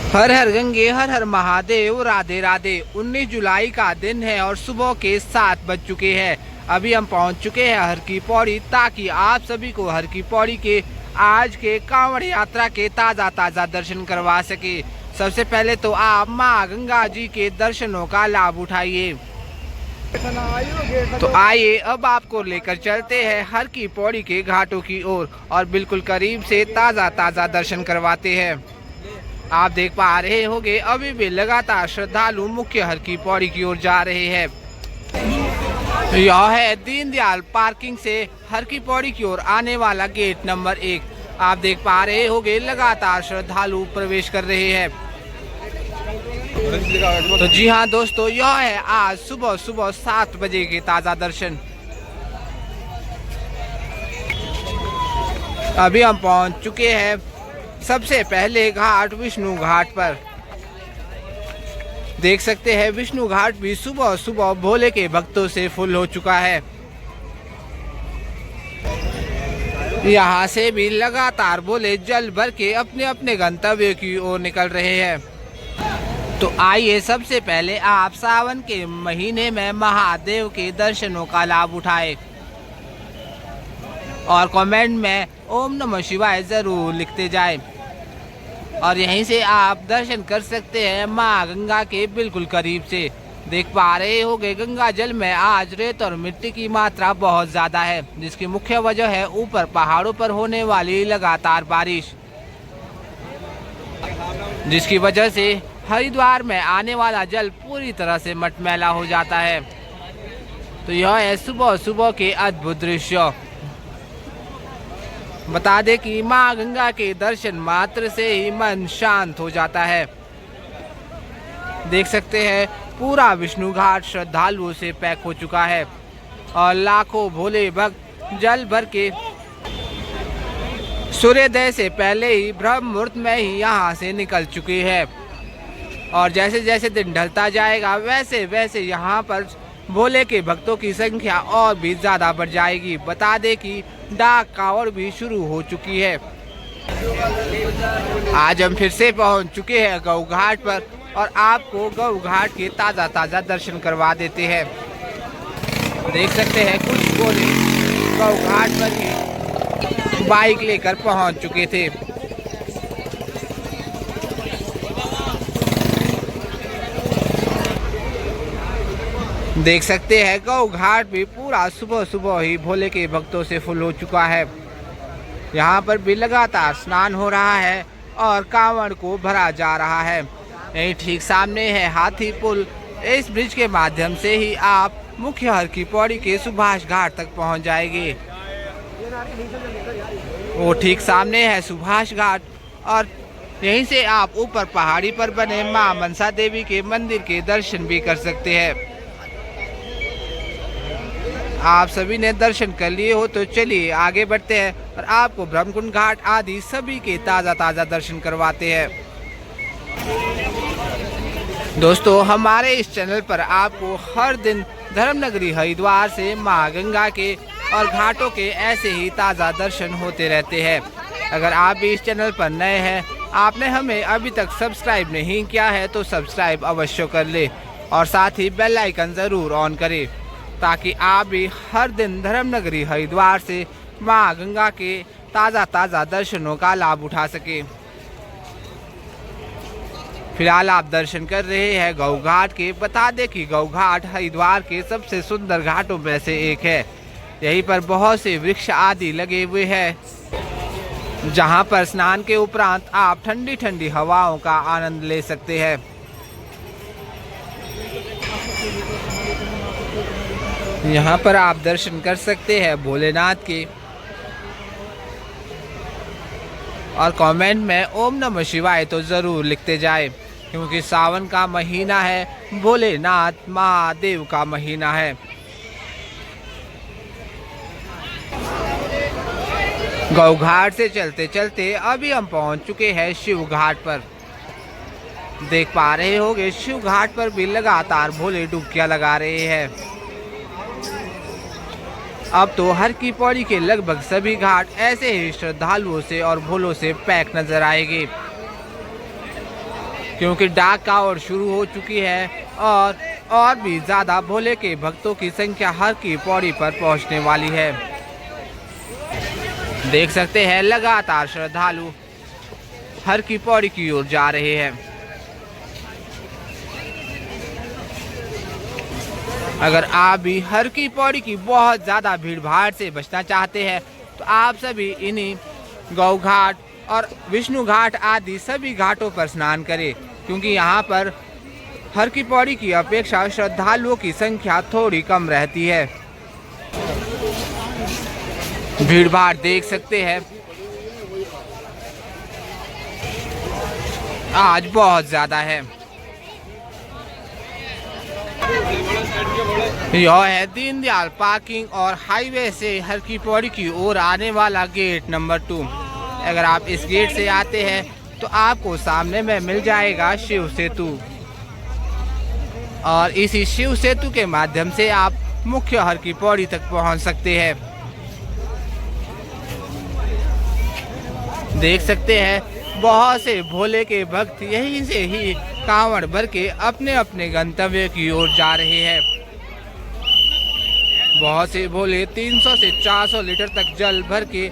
हर हर गंगे हर हर महादेव, राधे राधे। 19 जुलाई का दिन है और सुबह के 7 बज चुके हैं। अभी हम पहुंच चुके हैं हर की पौड़ी, ताकि आप सभी को हर की पौड़ी के आज के कांवड़ यात्रा के ताज़ा दर्शन करवा सके। सबसे पहले तो आप माँ गंगा जी के दर्शनों का लाभ उठाइए। तो आइए अब आपको लेकर चलते हैं हर की पौड़ी के घाटों की ओर और बिल्कुल करीब से ताज़ा दर्शन करवाते हैं। आप देख पा रहे होंगे अभी भी लगातार श्रद्धालु मुख्य हर की पौड़ी की ओर जा रहे हैं। यह है दीनदयाल पार्किंग से हर की पौड़ी की ओर आने वाला गेट नंबर 1। आप देख पा रहे होंगे लगातार श्रद्धालु प्रवेश कर रहे हैं। तो जी हाँ दोस्तों, यह है आज सुबह 7 बजे के ताज़ा दर्शन। अभी हम पहुंच चुके हैं सबसे पहले घाट विष्णु घाट पर। देख सकते हैं विष्णु घाट भी सुबह भोले के भक्तों से फुल हो चुका है। यहाँ से भी लगातार भोले जल भर के अपने अपने गंतव्य की ओर निकल रहे हैं। तो आइए सबसे पहले आप सावन के महीने में महादेव के दर्शनों का लाभ उठाएं और कमेंट में ओम नमः शिवाय जरूर लिखते जाएं। और यहीं से आप दर्शन कर सकते हैं माँ गंगा के बिल्कुल करीब से। देख पा रहे होंगे गंगा जल में आज रेत और मिट्टी की मात्रा बहुत ज़्यादा है, जिसकी मुख्य वजह है ऊपर पहाड़ों पर होने वाली लगातार बारिश, जिसकी वजह से हरिद्वार में आने वाला जल पूरी तरह से मटमैला हो जाता है। तो यह है सुबह के अद्भुत दृश्य। बता दें कि माँ गंगा के दर्शन मात्र से ही मन शांत हो जाता है। देख सकते हैं पूरा विष्णु घाट श्रद्धालुओं से पैक हो चुका है और लाखों भोले भक्त जल भर के सूर्योदय से पहले ही ब्रह्म मुहूर्त में ही यहाँ से निकल चुके हैं। और जैसे जैसे दिन ढलता जाएगा वैसे वैसे यहाँ पर भोले के भक्तों की संख्या और भी ज़्यादा बढ़ जाएगी। बता दें कि डाक कावड़ भी शुरू हो चुकी है। आज हम फिर से पहुंच चुके हैं गौ घाट पर और आपको गौ घाट के ताज़ा दर्शन करवा देते हैं। देख सकते हैं कुछ भोले गौ घाट पर ही बाइक लेकर पहुंच चुके थे। देख सकते हैं गौ घाट भी पूरा सुबह ही भोले के भक्तों से फुल हो चुका है। यहाँ पर भी लगातार स्नान हो रहा है और कांवड़ को भरा जा रहा है। यही ठीक सामने है हाथी पुल। इस ब्रिज के माध्यम से ही आप मुख्य हर की पौड़ी के सुभाष घाट तक पहुँच जाएंगे। वो ठीक सामने है सुभाष घाट और यहीं से आप ऊपर पहाड़ी पर बने मां मनसा देवी के मंदिर के दर्शन भी कर सकते हैं। आप सभी ने दर्शन कर लिए हो तो चलिए आगे बढ़ते हैं और आपको ब्रह्मकुंड घाट आदि सभी के ताज़ा दर्शन करवाते हैं। दोस्तों, हमारे इस चैनल पर आपको हर दिन धर्मनगरी हरिद्वार से माँ गंगा के और घाटों के ऐसे ही ताज़ा दर्शन होते रहते हैं। अगर आप भी इस चैनल पर नए हैं, आपने हमें अभी तक सब्सक्राइब नहीं किया है तो सब्सक्राइब अवश्य कर ले और साथ ही बेल आइकन ज़रूर ऑन करें, ताकि आप भी हर दिन धर्मनगरी हरिद्वार से माँ गंगा के ताज़ा दर्शनों का लाभ उठा सके। फिलहाल आप दर्शन कर रहे हैं गौ घाट के। बता दें कि गौ घाट हरिद्वार के सबसे सुंदर घाटों में से एक है। यहीं पर बहुत से वृक्ष आदि लगे हुए हैं, जहां पर स्नान के उपरांत आप ठंडी हवाओं का आनंद ले सकते हैं। यहाँ पर आप दर्शन कर सकते हैं भोलेनाथ के और कमेंट में ओम नमः शिवाय तो ज़रूर लिखते जाए, क्योंकि सावन का महीना है, भोलेनाथ महादेव का महीना है। गौ घाट से चलते चलते अभी हम पहुंच चुके हैं शिव घाट पर। देख पा रहे होंगे शिव घाट पर भी लगातार भोले डुबकियां लगा रहे हैं। अब तो हर की पौड़ी के लगभग सभी घाट ऐसे ही श्रद्धालुओं से और भोलों से पैक नजर आएंगे। क्योंकि डाक कावड़ शुरू हो चुकी है और भी ज़्यादा भोले के भक्तों की संख्या हर की पौड़ी पर पहुंचने वाली है। देख सकते हैं लगातार श्रद्धालु हर की पौड़ी की ओर जा रहे हैं। अगर आप भी हर की पौड़ी की बहुत ज़्यादा भीड़ भाड़ से बचना चाहते हैं तो आप सभी इन्हीं गौ घाट और विष्णु घाट आदि सभी घाटों पर स्नान करें, क्योंकि यहाँ पर हर की पौड़ी की अपेक्षा श्रद्धालुओं की संख्या थोड़ी कम रहती है। भीड़ भाड़ देख सकते हैं आज बहुत ज़्यादा है। यह है दीनदयाल पार्किंग और हाईवे से हर की पौड़ी की ओर आने वाला गेट नंबर 2। अगर आप इस गेट से आते हैं तो आपको सामने में मिल जाएगा शिव सेतु और इसी शिव सेतु के माध्यम से आप मुख्य हर की पौड़ी तक पहुंच सकते हैं। देख सकते हैं बहुत से भोले के भक्त यहीं से ही कांवड़ भर के अपने अपने गंतव्य की ओर जा रहे हैं। बहुत से भोले 300 से 400 लीटर तक जल भर के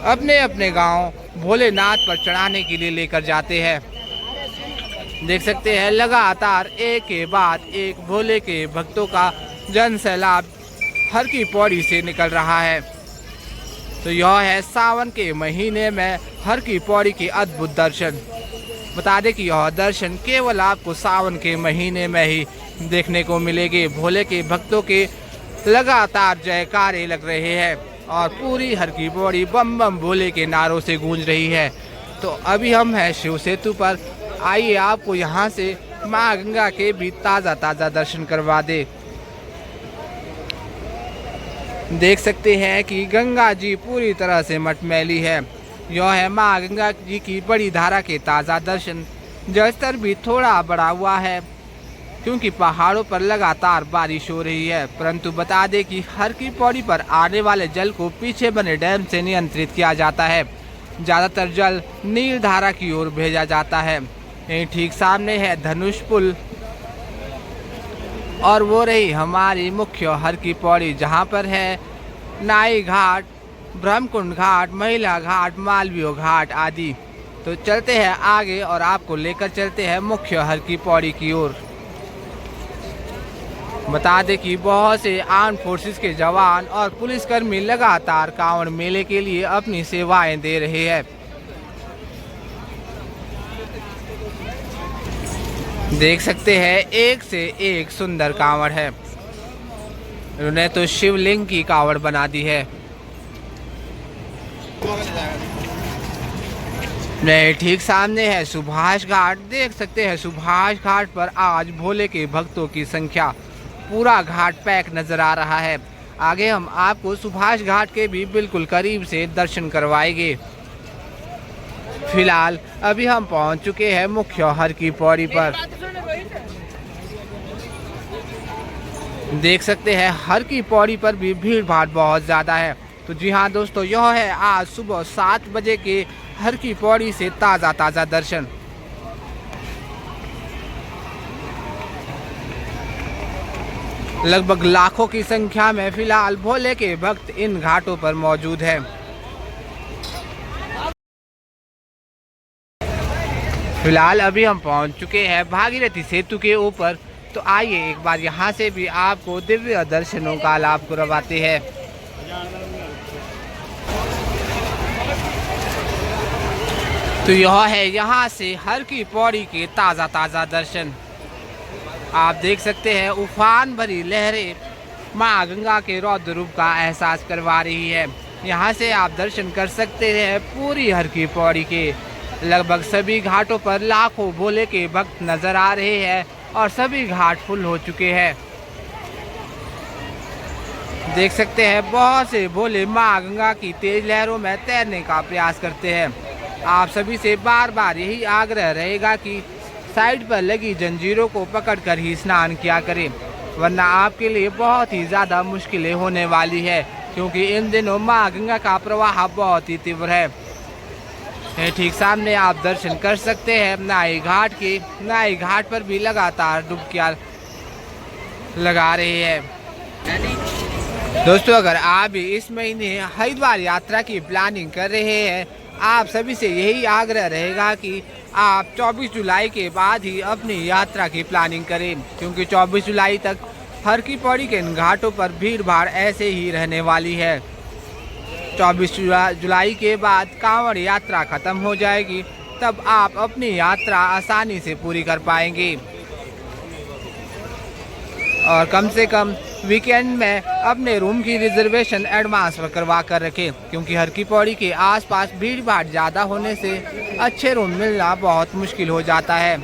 अपने अपने गांव भोलेनाथ पर चढ़ाने के लिए लेकर जाते हैं। देख सकते हैं लगातार एक के बाद एक भोले के भक्तों का जन सैलाब हर की पौड़ी से निकल रहा है। तो यह है सावन के महीने में हर की पौड़ी के अद्भुत दर्शन। बता दें कि यह दर्शन केवल आपको सावन के महीने में ही देखने को मिलेंगे। भोले के भक्तों के लगातार जयकारे लग रहे हैं और पूरी हर की पौड़ी बम बम भोले के नारों से गूंज रही है। तो अभी हम हैं शिव सेतु पर, आइए आपको यहाँ से माँ गंगा के भी ताज़ा दर्शन करवा दे। देख सकते हैं कि गंगा जी पूरी तरह से मटमैली है। यह है माँ गंगा जी की बड़ी धारा के ताज़ा दर्शन। जलस्तर भी थोड़ा बढ़ा हुआ है क्योंकि पहाड़ों पर लगातार बारिश हो रही है, परंतु बता दें कि हर की पौड़ी पर आने वाले जल को पीछे बने डैम से नियंत्रित किया जाता है। ज़्यादातर जल नील धारा की ओर भेजा जाता है। यहीं ठीक सामने है धनुष पुल और वो रही हमारी मुख्य हर की पौड़ी, जहाँ पर है नाई घाट, ब्रह्मकुंड घाट, महिला घाट, मालवीय घाट आदि। तो चलते हैं आगे और आपको लेकर चलते हैं मुख्य हर की पौड़ी की ओर। बता दें कि बहुत से आर्म फोर्सेस के जवान और पुलिसकर्मी लगातार कांवड़ मेले के लिए अपनी सेवाएं दे रहे हैं। देख सकते हैं एक से एक सुंदर कांवड़ है। उन्होंने तो शिवलिंग की कांवड़ बना दी है। नहीं, ठीक सामने है सुभाष घाट। देख सकते हैं सुभाष घाट पर आज भोले के भक्तों की संख्या, पूरा घाट पैक नजर आ रहा है। आगे हम आपको सुभाष घाट के भी बिल्कुल करीब से दर्शन करवाएंगे। फिलहाल अभी हम पहुंच चुके हैं मुख्य हर की पौड़ी पर। देख सकते हैं हर की पौड़ी पर भी भीड़ भाड़ बहुत ज़्यादा है। तो जी हाँ दोस्तों, यह है आज सुबह 7 बजे के हर की पौड़ी से ताज़ा दर्शन। लगभग लाखों की संख्या में फिलहाल भोले के भक्त इन घाटों पर मौजूद हैं। फिलहाल अभी हम पहुंच चुके हैं भागीरथी सेतु के ऊपर। तो आइए एक बार यहां से भी आपको दिव्य दर्शनों का लाभ करवाते हैं। तो यह है यहां से हर की पौड़ी के ताज़ा दर्शन। आप देख सकते हैं उफान भरी लहरें माँ गंगा के रौद्र रूप का एहसास करवा रही है। यहाँ से आप दर्शन कर सकते हैं पूरी हर की पौड़ी के। लगभग सभी घाटों पर लाखों भोले के भक्त नजर आ रहे हैं और सभी घाट फुल हो चुके हैं। देख सकते हैं बहुत से भोले माँ गंगा की तेज लहरों में तैरने का प्रयास करते हैं। आप सभी से बार बार यही आग्रह रहेगा कि साइड पर लगी जंजीरों को पकड़कर ही स्नान किया करें, वरना आपके लिए बहुत ही ज़्यादा मुश्किलें होने वाली है, क्योंकि इन दिनों माँ गंगा का प्रवाह बहुत ही तीव्र है। ठीक सामने आप दर्शन कर सकते हैं नाई घाट के। नाई घाट पर भी लगातार डुबकियां लगा रहे हैं। दोस्तों, अगर आप भी इस महीने हरिद्वार यात्रा की प्लानिंग कर रहे हैं, आप सभी से यही आग्रह रहेगा कि आप 24 जुलाई के बाद ही अपनी यात्रा की प्लानिंग करें, क्योंकि 24 जुलाई तक हर की पौड़ी के इन घाटों पर भीड़ भाड़ ऐसे ही रहने वाली है। 24 जुलाई के बाद कांवड़ यात्रा खत्म हो जाएगी, तब आप अपनी यात्रा आसानी से पूरी कर पाएंगे। और कम से कम वीकेंड में अपने रूम की रिजर्वेशन एडवांस में करवा कर रखें, क्योंकि हर की पौड़ी के आसपास भीड़ भाड़ ज़्यादा होने से अच्छे रूम मिलना बहुत मुश्किल हो जाता है।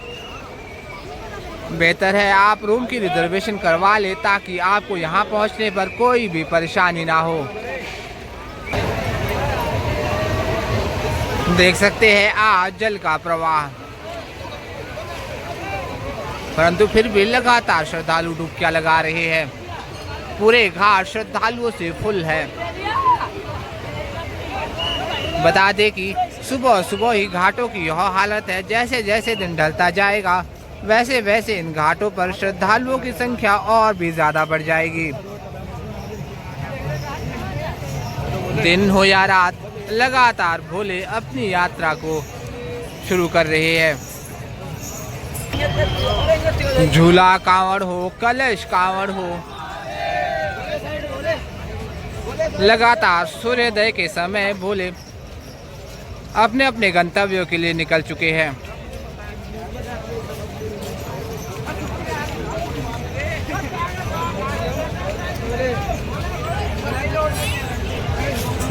बेहतर है आप रूम की रिजर्वेशन करवा लें, ताकि आपको यहाँ पहुँचने पर कोई भी परेशानी ना हो। देख सकते हैं आज जल का प्रवाह, परंतु फिर भी लगातार श्रद्धालु डुबकियां लगा रहे हैं। पूरे घाट श्रद्धालुओं से फुल है। बता दें कि सुबह सुबह ही घाटों की यह हालत है। जैसे जैसे दिन ढलता जाएगा, वैसे वैसे इन घाटों पर श्रद्धालुओं की संख्या और भी ज्यादा बढ़ जाएगी। दिन हो या रात, लगातार भोले अपनी यात्रा को शुरू कर रहे हैं। झूला कांवड़ हो, कलश कांवड़ हो, लगातार सूर्योदय के समय भोले अपने अपने गंतव्यों के लिए निकल चुके हैं।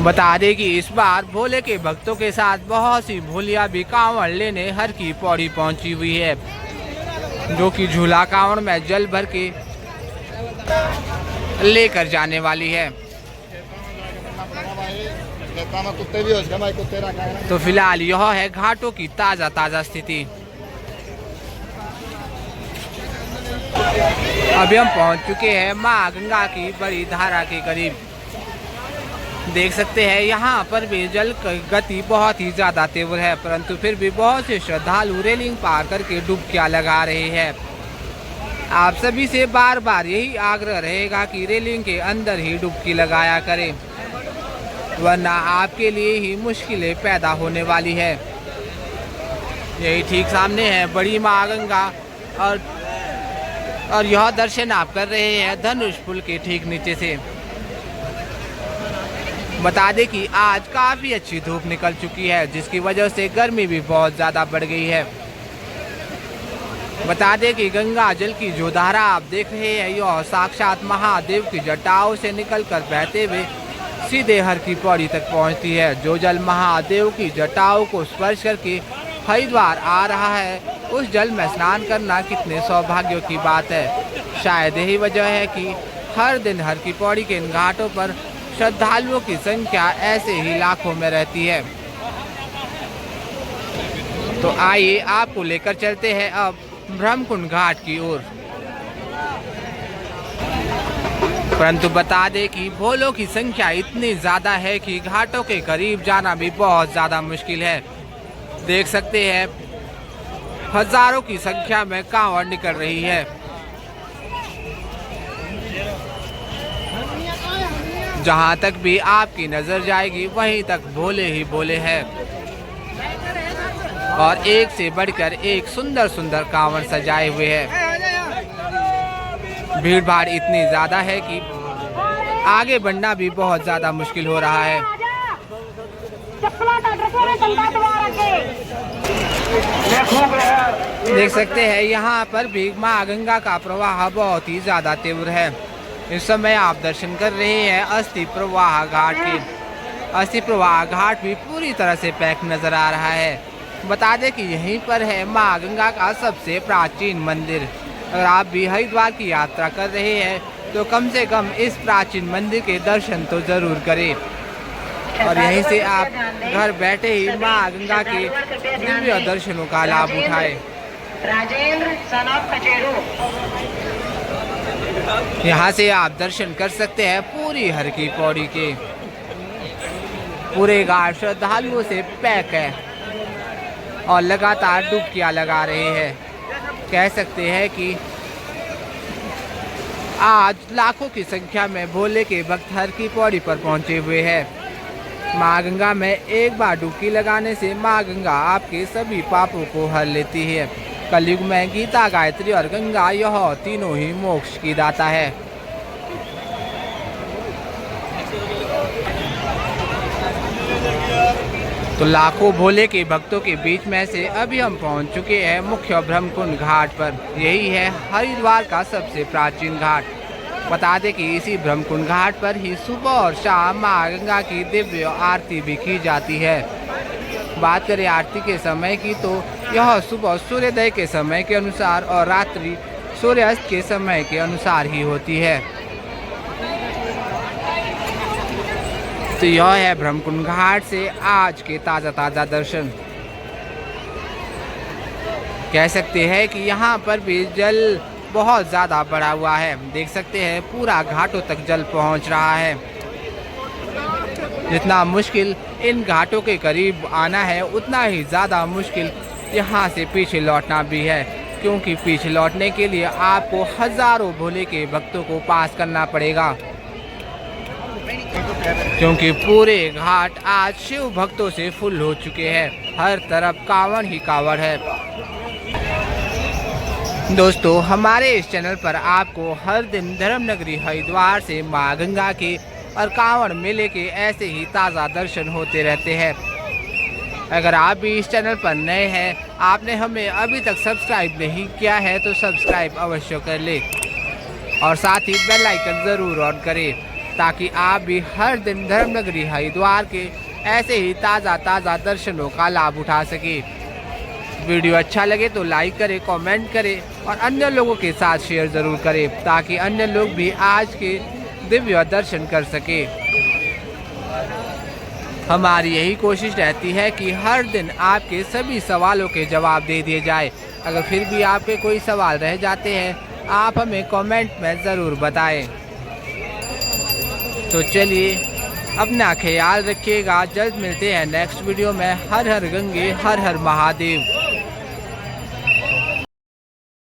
बता दें कि इस बार भोले के भक्तों के साथ बहुत सी भोलियां भी कांवड़ लेने हर की पौड़ी पहुंची हुई है, जो कि झूला कांवड़ में जल भर के लेकर जाने वाली है। तो फिलहाल यह है घाटों की ताज़ा स्थिति। अभी हम पहुंच चुके हैं मां गंगा की बड़ी धारा के करीब। देख सकते हैं यहाँ पर भी जल की गति बहुत ही ज़्यादा तीव्र है, परंतु फिर भी बहुत से श्रद्धालु रेलिंग पार करके डुबकियां लगा रहे हैं। आप सभी से बार बार यही आग्रह रहेगा कि रेलिंग के अंदर ही डुबकी लगाया करें, वरना आपके लिए ही मुश्किलें पैदा होने वाली है। यही ठीक सामने है बड़ी माँ गंगा, और यह दर्शन आप कर रहे हैं धनुष पुल के ठीक नीचे से। बता दें कि आज काफ़ी अच्छी धूप निकल चुकी है, जिसकी वजह से गर्मी भी बहुत ज़्यादा बढ़ गई है। बता दें कि गंगा जल की जो धारा आप देख रहे हैं, यह साक्षात महादेव की जटाओं से निकलकर बहते हुए सीधे हर की पौड़ी तक पहुंचती है। जो जल महादेव की जटाओं को स्पर्श करके हरिद्वार आ रहा है, उस जल में स्नान करना कितने सौभाग्य की बात है। शायद यही वजह है कि हर दिन हर की पौड़ी के इन घाटों पर श्रद्धालुओं की संख्या ऐसे ही लाखों में रहती है। तो आइए आपको लेकर चलते हैं अब ब्रह्मकुंड घाट की ओर। परंतु बता दें कि भोलों की संख्या इतनी ज़्यादा है कि घाटों के करीब जाना भी बहुत ज़्यादा मुश्किल है। देख सकते हैं हजारों की संख्या में कांवड़ निकल रही है। जहां तक भी आपकी नजर जाएगी, वहीं तक भोले ही भोले हैं, और एक से बढ़कर एक सुंदर सुंदर कांवड़ सजाए हुए हैं। भीड़ भाड़ इतनी ज्यादा है कि आगे बढ़ना भी बहुत ज्यादा मुश्किल हो रहा है। देख सकते हैं यहाँ पर भी माँ गंगा का प्रवाह बहुत ही ज्यादा तीव्र है। इस समय आप दर्शन कर रहे हैं अस्थि प्रवाह घाट के। अस्थि प्रवाह घाट भी पूरी तरह से पैक नजर आ रहा है। बता दें कि यहीं पर है माँ गंगा का सबसे प्राचीन मंदिर। अगर आप भी हरिद्वार की यात्रा कर रहे हैं, तो कम से कम इस प्राचीन मंदिर के दर्शन तो जरूर करें, और यहीं से आप घर बैठे ही माँ गंगा के दिव्य दर्शनों का लाभ उठाएं। यहाँ से आप दर्शन कर सकते हैं पूरी हर की पौड़ी के। पूरे घाट श्रद्धालुओं से पैक है। और लगातार डुबकियां लगा रहे हैं। कह सकते हैं कि आज लाखों की संख्या में भोले के भक्त हर की पौड़ी पर पहुंचे हुए हैं। माँ गंगा में एक बार डुबकी लगाने से माँ गंगा आपके सभी पापों को हर लेती है। कलयुग में गीता, गायत्री और गंगा यह तीनों ही मोक्ष की दाता है। तो लाखों भोले के भक्तों के बीच में से अभी हम पहुंच चुके हैं मुख्य ब्रह्मकुंड घाट पर। यही है हरिद्वार का सबसे प्राचीन घाट। बता दें कि इसी ब्रह्मकुंड घाट पर ही सुबह और शाम माँ गंगा की दिव्य आरती भी की जाती है। बात करें आरती के समय की तो यह सुबह सूर्योदय के समय के अनुसार और रात्रि सूर्यास्त के समय के अनुसार ही होती है। तो यह है ब्रह्मकुंड घाट से आज के ताज़ा दर्शन। कह सकते हैं कि यहाँ पर भी जल बहुत ज़्यादा बढ़ा हुआ है। देख सकते हैं पूरा घाटों तक जल पहुँच रहा है। जितना मुश्किल इन घाटों के करीब आना है उतना ही ज़्यादा मुश्किल यहाँ से पीछे लौटना भी है, क्योंकि पीछे लौटने के लिए आपको हज़ारों भोले के भक्तों को पास करना पड़ेगा, क्योंकि पूरे घाट आज शिव भक्तों से फुल हो चुके हैं। हर तरफ कांवड़ ही कांवड़ है। दोस्तों, हमारे इस चैनल पर आपको हर दिन धर्मनगरी हरिद्वार से माँ गंगा के और कांवड़ मेले के ऐसे ही ताज़ा दर्शन होते रहते हैं। अगर आप भी इस चैनल पर नए हैं, आपने हमें अभी तक सब्सक्राइब नहीं किया है तो सब्सक्राइब अवश्य कर ले और साथ ही बेल आइकन ज़रूर ऑन करें, ताकि आप भी हर दिन धर्मनगरी हरिद्वार के ऐसे ही ताज़ा दर्शनों का लाभ उठा सके। वीडियो अच्छा लगे तो लाइक करें, कमेंट करें और अन्य लोगों के साथ शेयर ज़रूर करें, ताकि अन्य लोग भी आज के दिव्य दर्शन कर सके। हमारी यही कोशिश रहती है कि हर दिन आपके सभी सवालों के जवाब दे दिए जाए। अगर फिर भी आपके कोई सवाल रह जाते हैं, आप हमें कमेंट में ज़रूर बताएं। तो चलिए, अपना ख्याल रखिएगा। जल्द मिलते हैं नेक्स्ट वीडियो में। हर हर गंगे, हर हर महादेव।